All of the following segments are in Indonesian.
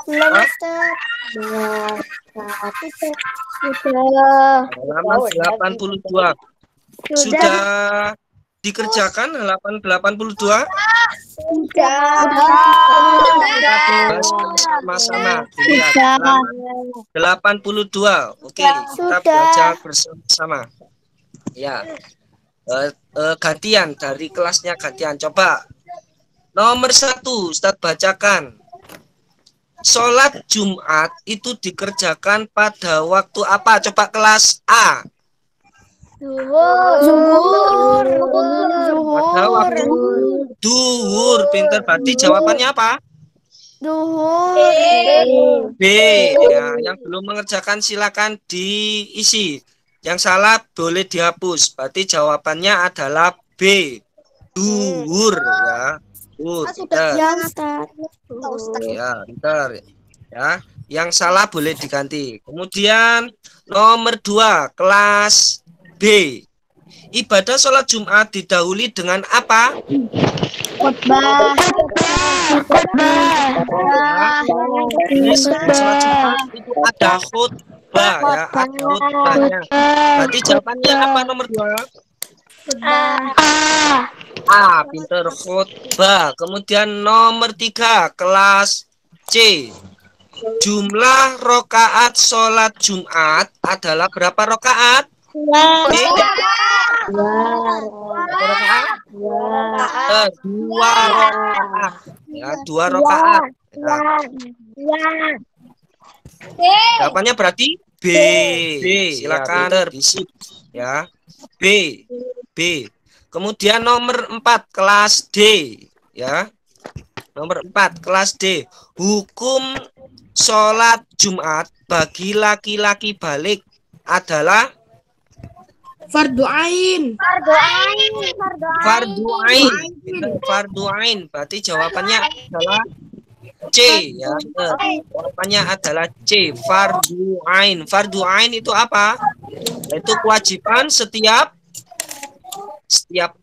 Belum, Hah? Ustaz. Halaman 82. Sudah dikerjakan halaman 82? Kita bahas bersama-sama. Dilihat halaman 82. Oke, kita belajar bersama-sama. Ya. Gantian dari kelasnya gantian. Coba nomor 1 Ustadz bacakan. Sholat Jumat itu dikerjakan pada waktu apa? Coba kelas A. Zuhur. Pada waktu duhur. Pinter. Berarti jawabannya apa? Zuhur. B. Ya, yang belum mengerjakan silakan diisi. Yang salah boleh dihapus. Berarti jawabannya adalah B. Duhur ya. Pinter. Ya, Ustaz. Ya, pinter. Ya, yang salah boleh diganti. Kemudian nomor 2 kelas B. Ibadah sholat Jumat didahului dengan apa? Khutbah. Jadi sebelum sholat Jumat itu ada khutbah ya, ada khutbahnya. Berarti jawabannya apa nomor 2? A, pinter, khutbah. Kemudian nomor 3 kelas C. Jumlah rokaat sholat Jumat adalah berapa rokaat? Berapa rokaat? 2 rokaat. Ya, 2 rokaat. Ya. Jawabannya berarti B. Silakan terisi ya. B. Kemudian nomor 4 kelas D ya. Nomor 4 kelas D. Hukum sholat Jumat bagi laki-laki balik adalah Fardu ain. Fardu ain. Berarti jawabannya adalah C ya. Jawabannya adalah C. Fardu ain. Fardu ain itu apa? Itu kewajiban setiap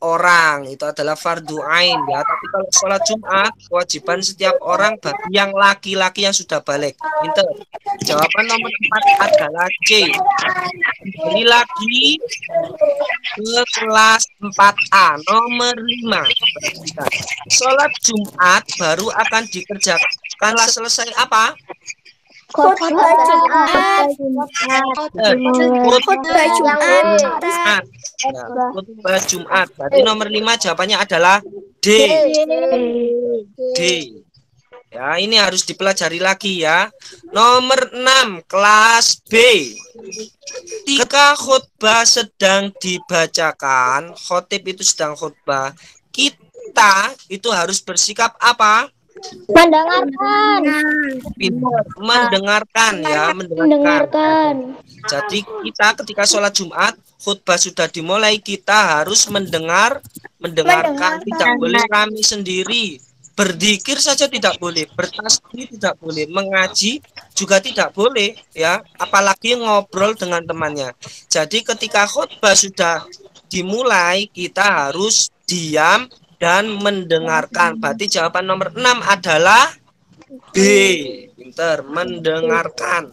orang, itu adalah fardu ain ya. Tapi kalau sholat Jumat kewajiban setiap orang bagi yang laki-laki yang sudah balik. Pinter. Jawaban nomor 4 adalah C. Kembali lagi ke kelas 4A nomor 5. Perhatikan. Sholat Jumat baru akan dikerjakan selesai apa? Khutbah Jumat. Khutbah Jumat. Ya, khutbah Jumat. Berarti nomor 5 jawabannya adalah D. Ya, ini harus dipelajari lagi ya. Nomor 6 kelas B. Ketika khutbah sedang dibacakan, khotib itu sedang khutbah, kita itu harus bersikap apa? Mendengarkan ya, mendengarkan. Jadi kita ketika sholat Jumat, khutbah sudah dimulai, kita harus mendengarkan. Tidak boleh kami sendiri. Berzikir saja tidak boleh, bertasbih tidak boleh, mengaji juga tidak boleh ya, apalagi ngobrol dengan temannya. Jadi ketika khutbah sudah dimulai, kita harus diam dan mendengarkan. Berarti jawaban nomor 6 adalah B. Pinter, mendengarkan.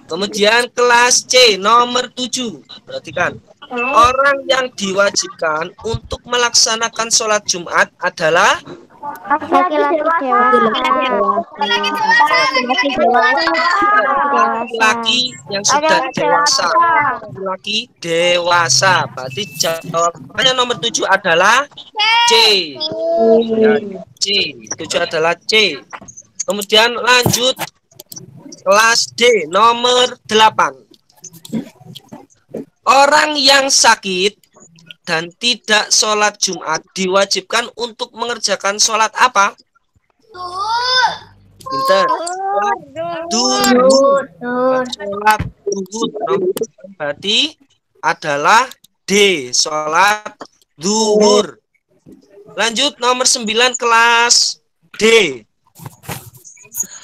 Kemudian kelas C nomor 7. Perhatikan. Orang yang diwajibkan untuk melaksanakan sholat Jumat adalah laki-laki yang sudah dewasa. Laki-laki dewasa. Berarti jawabannya nomor 7 adalah C. Ya, C. 7 adalah C. Kemudian lanjut kelas D nomor 8. Orang yang sakit dan tidak sholat Jumat diwajibkan untuk mengerjakan sholat apa? Pinter. Duhur. Sholat duhur. Berarti adalah D. Sholat duhur. Lanjut nomor 9 kelas D.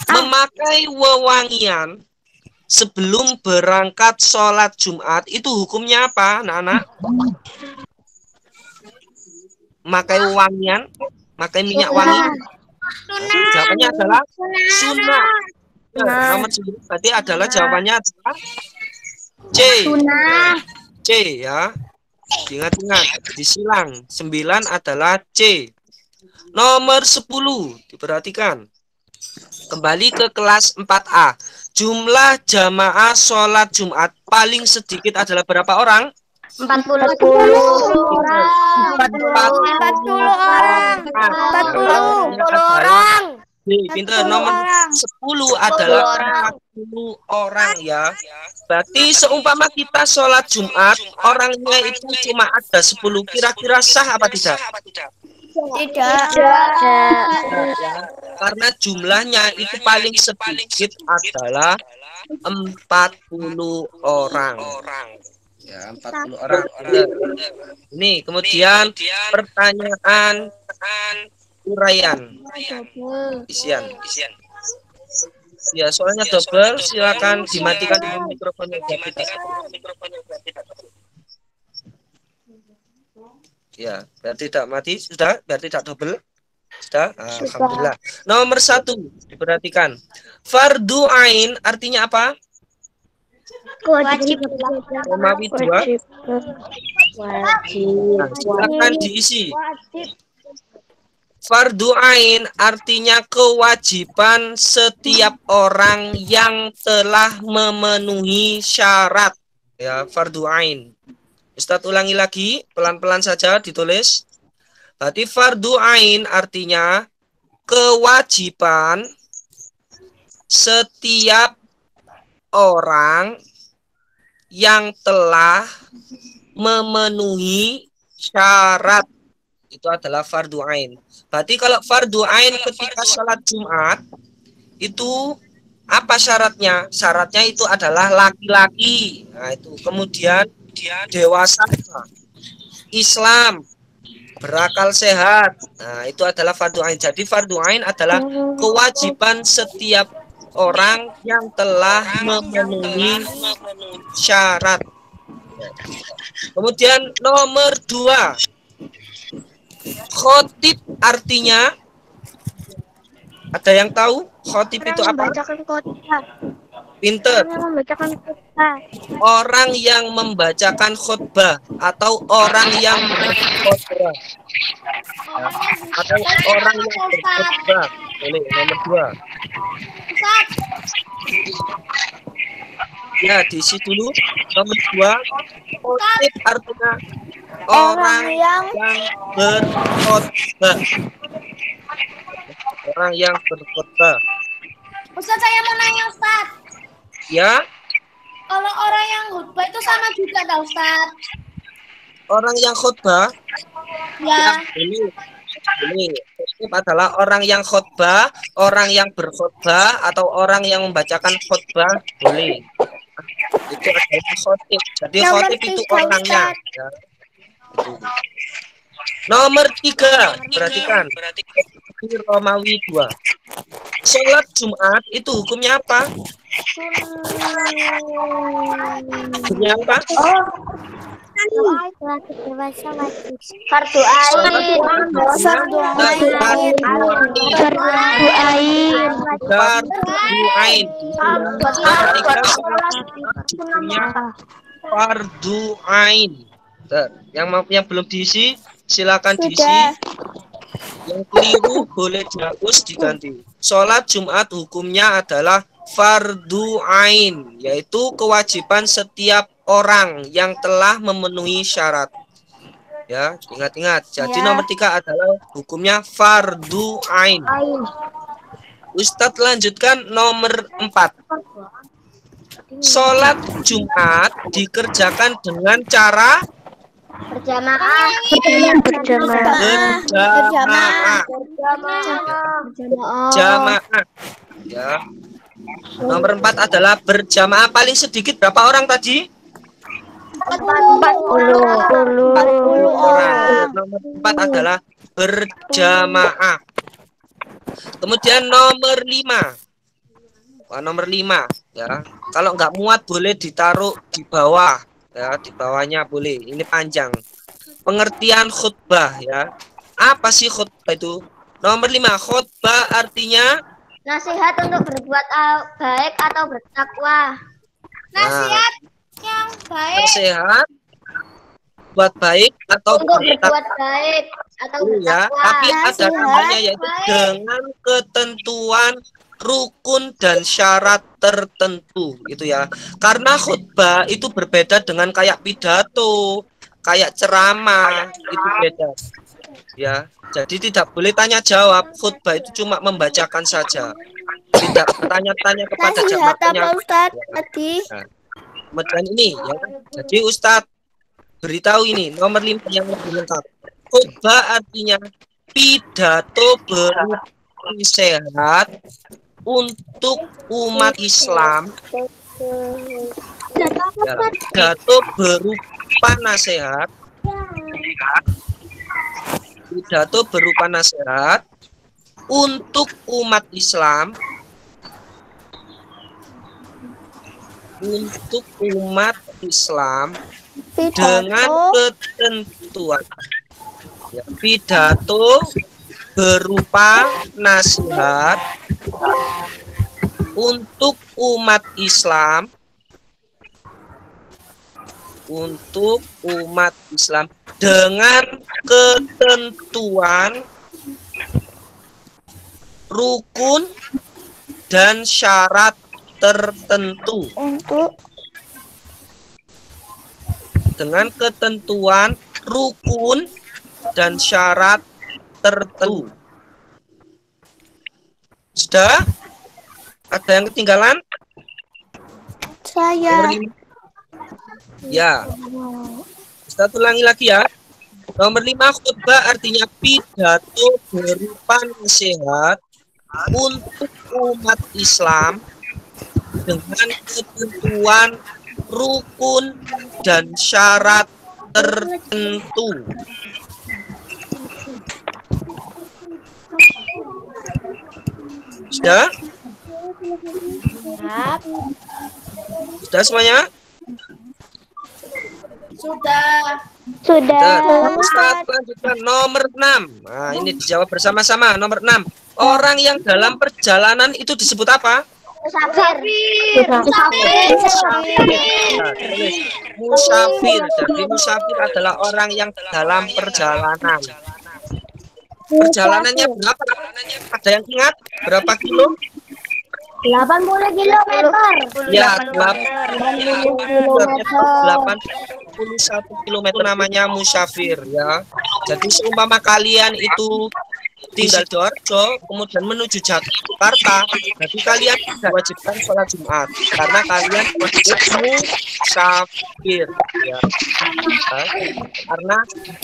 Memakai wewangian sebelum berangkat sholat Jumat itu hukumnya apa, anak-anak? Makai wangian, makai minyak wangi. Jawabannya adalah sunnah. Nomor 9 berarti adalah jawabannya adalah C. C ya. Ingat-ingat, disilang. 9 adalah C. Nomor 10 diperhatikan. Kembali ke kelas 4A. Jumlah jamaah sholat Jumat paling sedikit adalah berapa orang? 40 orang. 40 orang. Pinter. Nomor 10 adalah 40 orang ya. Berarti seumpama kita sholat Jumat, orangnya itu cuma ada 10. Kira-kira sah apa tidak? Tidak. Karena jumlahnya itu paling sedikit adalah 40 orang. Ya, 40 orang. Ini kemudian pertanyaan uraian. Isian. Ya, soalnya double, silakan dimatikan dulu mikrofonnya. Ya, biar tidak mati, sudah, biar tidak double. Sudah, alhamdulillah. Nomor 1, diperhatikan. Fardu ain artinya apa? Wajib. Romawi 2. Nah, silakan diisi. Fardu ain artinya kewajiban setiap orang yang telah memenuhi syarat. Ya, fardu ain. Ustadz ulangi lagi, pelan-pelan saja ditulis. Berarti fardu ain artinya kewajiban setiap orang yang telah memenuhi syarat. Itu adalah fardu ain. Berarti kalau fardu ain ketika sholat Jumat itu apa syaratnya? Syaratnya itu adalah laki-laki. Nah, itu kemudian dia dewasa, Islam, berakal sehat. Nah, itu adalah fardu ain. Jadi fardu ain adalah kewajiban setiap orang yang telah memenuhi syarat. Kemudian nomor 2, khotib artinya, ada yang tahu khotib itu apa? Pinter. Orang yang membacakan khutbah atau orang yang berkhutbah. Atau orang yang berkhutbah. Boleh, nomor 2. Ya, diisi dulu. Nomor 2, khotib artinya orang yang berkhutbah. Orang yang berkhutbah. Ustaz, saya mau nanya, Ustaz. Ya. Kalau orang yang khutbah itu sama juga, tak, Ustaz? Orang yang khutbah? Ya. Ini khutib adalah orang yang khutbah, orang yang berkhutbah, atau orang yang membacakan khutbah, boleh. Itu adalah khotib. Jadi khotib itu orangnya. Ya. Nomor 3, perhatikan. Romawi 2. Sholat Jumat itu hukumnya apa? Hukumnya apa? Fardu ain. Fardu ain. Yang belum diisi silakan diisi. Yang keliru boleh dihapus diganti. Sholat Jumat hukumnya adalah fardu ain, yaitu kewajiban setiap orang yang telah memenuhi syarat. Ya, ingat-ingat. Jadi nomor 3 adalah hukumnya fardu ain. Ustadz lanjutkan nomor 4. Sholat Jumat dikerjakan dengan cara Berjamaah. Jamaah. Ya. Nomor 4 adalah berjamaah. Paling sedikit berapa orang tadi? 40 orang. Nomor 4 adalah berjamaah. Kemudian nomor 5. Nomor 5 ya. Kalau nggak muat boleh ditaruh di bawah. Ya, di bawahnya boleh. Ini panjang. Pengertian khutbah ya. Apa sih khutbah itu? Nomor 5, khutbah artinya Nasihat untuk berbuat baik atau bertakwa. Nasihat yang baik. nasihat buat baik atau Untuk bertakwa. berbuat baik atau Ya, bertakwa. tapi ada Nasihat tambahnya yaitu baik. dengan ketentuan rukun dan syarat tertentu gitu ya. Karena khutbah itu berbeda dengan kayak pidato, kayak ceramah, itu beda. Ya, jadi tidak boleh tanya jawab. Khutbah itu cuma membacakan saja. Tidak bertanya-tanya kepada Nasihat jamaahnya. apa Ustadz tadi? Kemudian ini ya. Jadi Ustadz beritahu ini nomor 5 yang lebih lengkap. Khutbah artinya pidato berupa nasihat untuk umat Islam. Ya, pidato berupa nasihat. Pidato berupa nasihat untuk umat Islam. Untuk umat Islam dengan ketentuan ya, pidato berupa nasihat untuk umat Islam dengan ketentuan rukun dan syarat tertentu. Dengan ketentuan rukun dan syarat tertentu. Sudah? Ada yang ketinggalan? Saya. Ya. Kita ulangi lagi ya. Nomor 5, khutbah artinya pidato berupa nasihat untuk umat Islam dengan ketentuan rukun dan syarat tertentu. Sudah? Sudah semuanya? Sudah. Ustaz lanjutkan nomor 6. Nah, ini dijawab bersama-sama. Nomor 6. Orang yang dalam perjalanan itu disebut apa? Musafir. Jadi musafir adalah orang yang dalam perjalanan. Perjalanannya berapa? Ada yang ingat? Berapa kilo? 80 kilometer. Ya, 81 kilometer namanya musafir ya. Jadi seumpama kalian itu tinggal di Sidoarjo kemudian menuju Jakarta, jadi kalian tidak wajibkan sholat Jumat karena kalian wajib musafir ya. Karena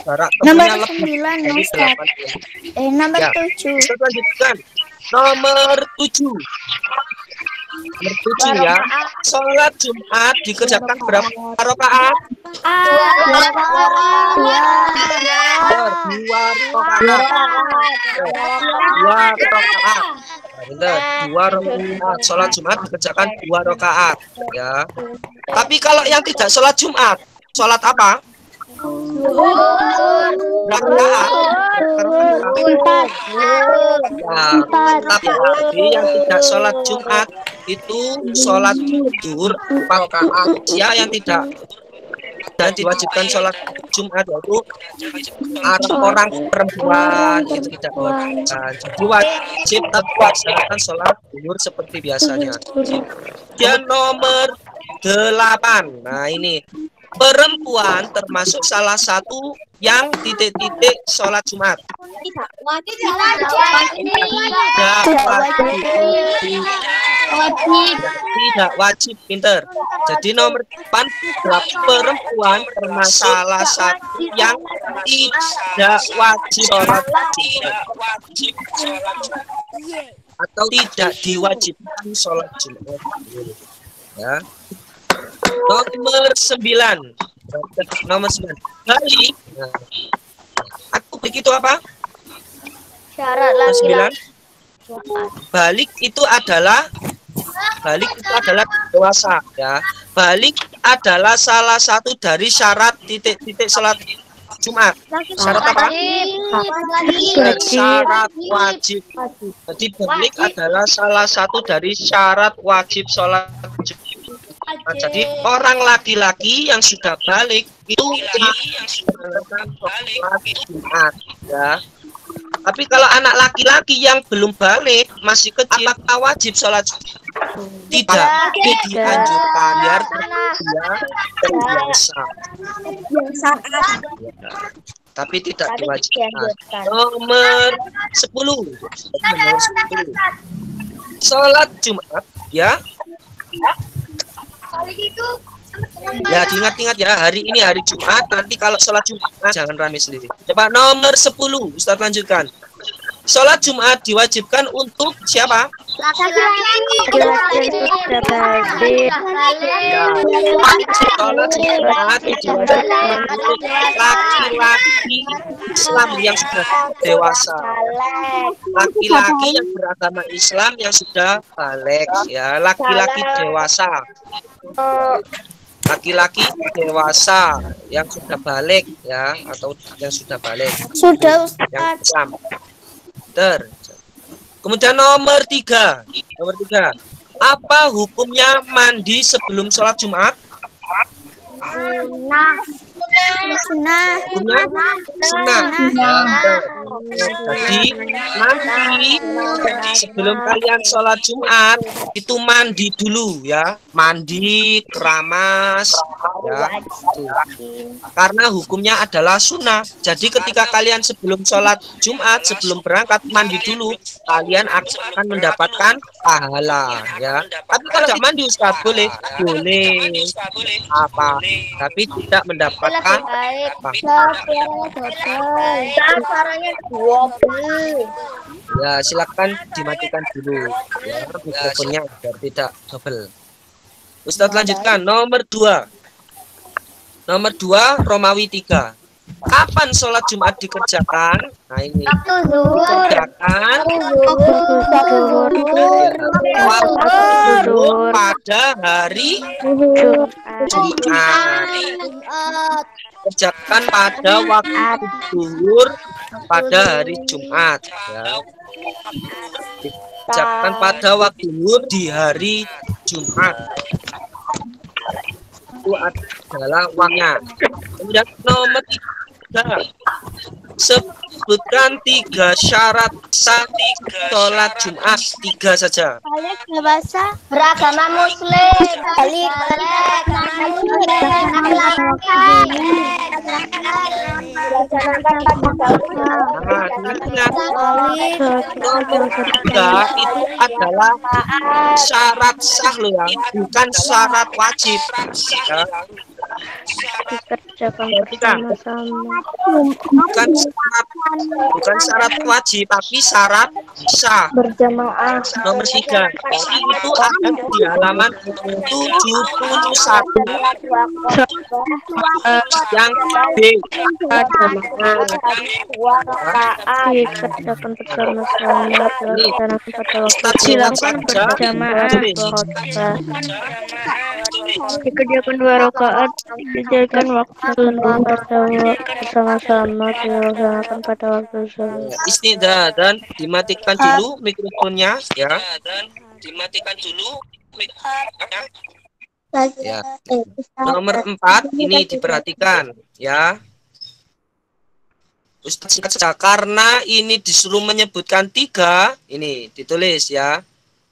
jarak tempuhnya lebih dari 8 km. Nomor Ya. 7. Kita lanjutkan. Nomor 7. Nomor 7 ya. Sholat Jumat dikerjakan berapa rakaat? 2 rakaat. Benar, 2 rakaat. Sholat Jumat dikerjakan 2 rakaat ya. Tapi kalau yang tidak sholat Jumat, sholat apa? Tapi yang tidak sholat Jumat itu sholat zuhur 4 rakaat. Ya, yang tidak dan diwajibkan sholat Jumat yaitu orang perempuan itu tidak wajib. Jadi wajib tetap melaksanakan sholat zuhur seperti biasanya. Dan nomor 8. Nah ini perempuan termasuk salah satu yang titik-titik sholat Jumat. Tidak wajib, pinter. Jadi nomor 8 perempuan termasuk salah satu yang tidak wajib sholat Jumat atau tidak diwajibkan sholat Jumat. Ya. Nomor 9. Balik. Nah, aku begitu apa? Syarat Nomor 9. Balik itu adalah dewasa ya. Balik adalah salah satu dari syarat titik-titik sholat Jumat. Syarat apa? Syarat wajib. Jadi balik adalah salah satu dari syarat wajib sholat Jumat. Nah, jadi orang laki-laki yang sudah balik itu yang sudah sholat Jumat, ya. Tapi kalau anak laki-laki yang belum balik masih kecil, apakah wajib sholat Jumat? Tidak, itu dianjurkan biar dia terbiasa. Tapi tidak diwajibkan. Nomor 10. Sholat Jumat, ya. Ya, diingat-ingat ya, hari ini hari Jumat, nanti kalau sholat Jumat jangan rame sendiri. Coba nomor 10, Ustaz lanjutkan. Sholat Jumat diwajibkan untuk siapa? Laki-laki. Ya, sholat Jumat diwajibkan untuk laki-laki Islam yang sudah dewasa. Laki-laki yang beragama Islam yang sudah balik, ya, laki-laki dewasa. Laki-laki dewasa yang sudah balik, ya, atau yang sudah balik. Sudah, Yang Ustaz. Islam. Kemudian nomor 3. Apa hukumnya mandi sebelum sholat Jumat? Sunnah. Hukumnya sunnah. Jadi nanti sebelum kalian sholat Jumat itu mandi dulu, ya, mandi keramas, ya, itu. Karena hukumnya adalah sunnah. Jadi ketika kalian sebelum sholat Jumat, sebelum berangkat mandi dulu, kalian akan mendapatkan pahala, ya. Tapi kalau tidak mandi, Ustaz, boleh apa? Tapi tidak mendapatkan apa? Caranya double. Ya, silakan dimatikan dulu, ya, mikrofonnya biar tidak double. Ustadz lanjutkan. Nomor 2, Romawi 3. Kapan sholat Jumat dikerjakan? Nah, ini Waktu zuhur. dikerjakan waktu zuhur pada hari Jumat. Kerjakan pada waktu zuhur pada hari Jumat, ya. Kerjakan pada waktu zuhur di hari Jumat. Itu adalah waktunya. Kemudian nomor 3, sebutkan 3 syarat sah sholat Jumat. 3 saja. Balik dewasa. Beragama muslim. Balik. Nah, ingat, nomor 3 itu adalah syarat sah loh, ya, bukan syarat wajib, ya. Dikerjakan bersama-sama. bukan syarat wajib, tapi syarat sah. Berjamaah. Nomor 3 itu ada di halaman 71 yang B. Dikerjakan bersama-sama. Dilaksanakan pada waktu. Silakan Berjamaah. Dikerjakan 2 rakaat. Dijalankan waktu bersama-sama. Dilaksanakan pada waktu tersebut. Istidah dan dimatikan dulu mikrofonnya, ya. Ya. Nomor 4 ini diperhatikan, ya. Ustaz singkat saja karena ini disuruh menyebutkan 3, ini ditulis, ya.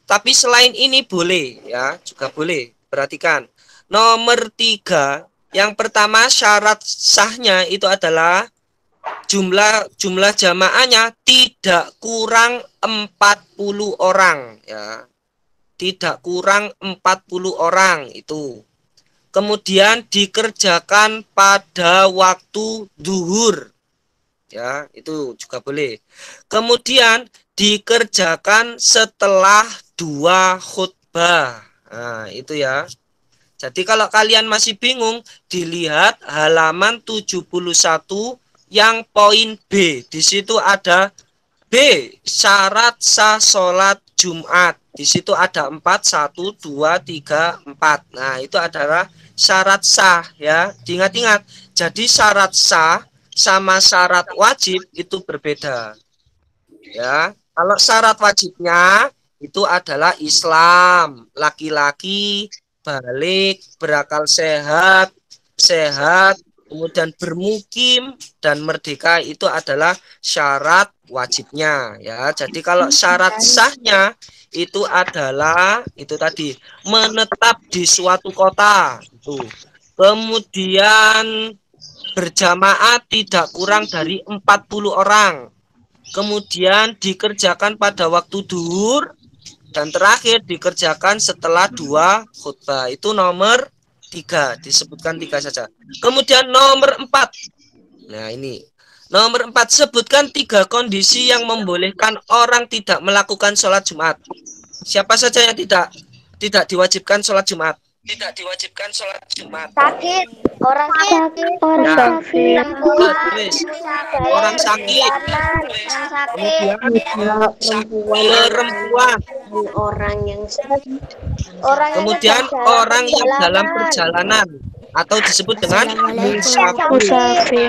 Tapi selain ini boleh, ya, juga boleh. Perhatikan. Nomor 3, yang pertama syarat sahnya itu adalah jumlah jamaahnya tidak kurang 40 orang, ya. Tidak kurang 40 orang itu. Kemudian dikerjakan pada waktu zuhur, ya, itu juga boleh. Kemudian dikerjakan setelah 2 khutbah. Nah, itu, ya. Jadi kalau kalian masih bingung, dilihat halaman 71 yang poin B. Di situ ada B, syarat sah sholat Jumat. Di situ ada 4, 1, 2, 3, 4. Nah, itu adalah syarat sah, ya. Diingat-ingat. Jadi syarat sah sama syarat wajib itu berbeda. Ya, kalau syarat wajibnya itu adalah Islam, laki-laki, balik, berakal sehat, kemudian bermukim dan merdeka itu adalah syarat wajibnya ya. Jadi kalau syarat sahnya itu adalah itu tadi menetap di suatu kota itu. Kemudian berjamaah tidak kurang dari 40 orang. Kemudian dikerjakan pada waktu duhur dan terakhir dikerjakan setelah 2 khutbah. Itu nomor 3, disebutkan 3 saja. Kemudian nomor 4. Nah, ini. Nomor 4, sebutkan 3 kondisi yang membolehkan orang tidak melakukan sholat Jumat. Siapa saja yang tidak diwajibkan sholat Jumat? Tidak diwajibkan sholat Jumat. Sakit, orang sakit, orang sakit, perempuan, kemudian orang yang dalam perjalanan atau disebut dengan musafir.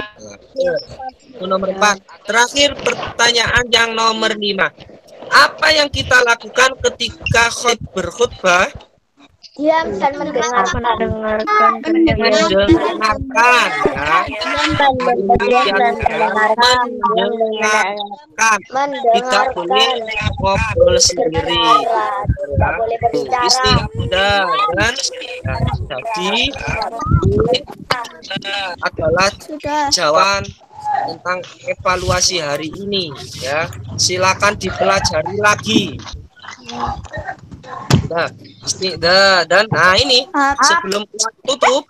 Nomor 4. Terakhir pertanyaan yang nomor 5. Apa yang kita lakukan ketika berkhutbah? diam dan mendengarkan. Tidak boleh ngobrol sendiri, tidak boleh berbicara. Istiadah dan jadi adalah jawaban tentang evaluasi hari ini ya. Silakan dipelajari lagi. Nah, dan nah ini sebelum tutup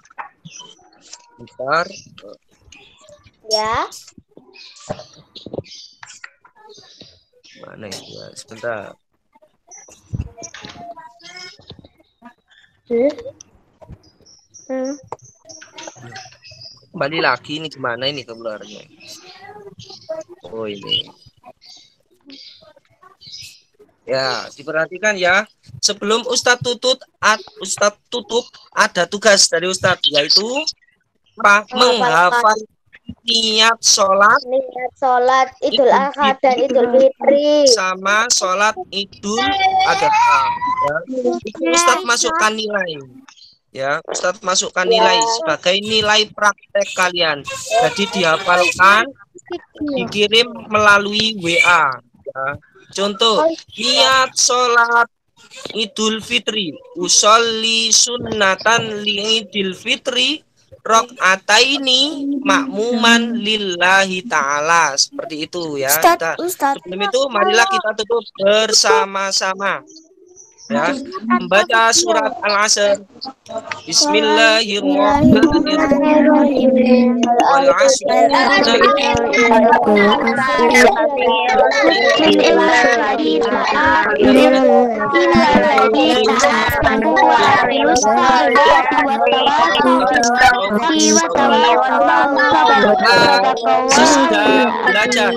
bentar Ya. mana itu ya, sebentar. Kembali lagi ini gimana ini keluarnya? Oh ini. Ya, diperhatikan ya. Sebelum Ustadz tutup ada tugas dari Ustadz yaitu menghafal niat sholat Idul Adha dan Idul Fitri sama sholat Idul Adha. Ya. Ustadz masukkan nilai. Ya, Ustadz masukkan nilai sebagai nilai praktek kalian. Jadi dihafalkan, dikirim melalui WA. Ya. Contoh, niat sholat Idul Fitri, usolli sunnatan li Idul Fitri, rok'ataini makmuman lillahi ta'ala. Seperti itu ya. Sebelum itu, marilah kita tutup bersama-sama. Ya, membaca surat Al-Asr. Bismillahirrahmanirrahim. Wal 'asr. Belajar. Belajar.